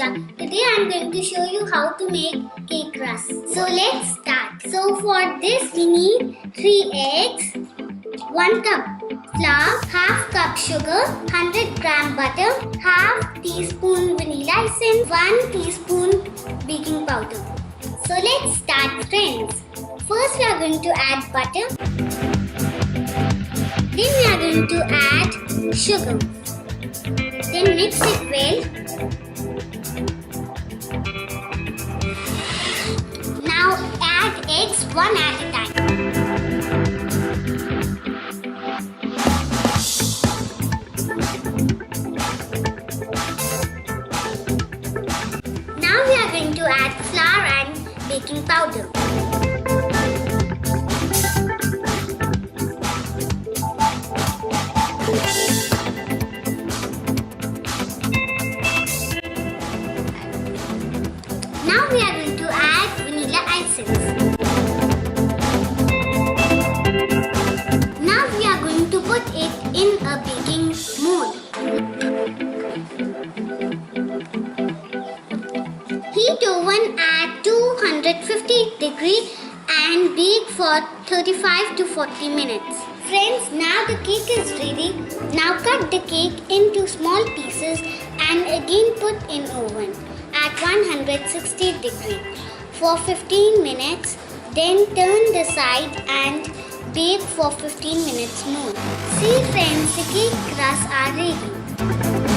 Today I'm going to show you how to make cake rusk. So let's start. So for this we need 3 eggs, 1 cup flour, half cup sugar, 100 gram butter, half teaspoon vanilla essence, 1 teaspoon baking powder. So let's start, friends. First we are going to add butter. Then we are going to add sugar. Then mix it well. Now add eggs one at a time. Now we are going to add flour and baking powder. Now we are going to add vanilla essence. Now we are going to put it in a baking mold. Heat oven at 250 degrees and bake for 35 to 40 minutes. Friends, now the cake is ready. Now cut the cake into small pieces and again put in oven at 160 degrees for 15 minutes. Then turn the side and bake for 15 minutes more. See friends, the cake crusts are ready.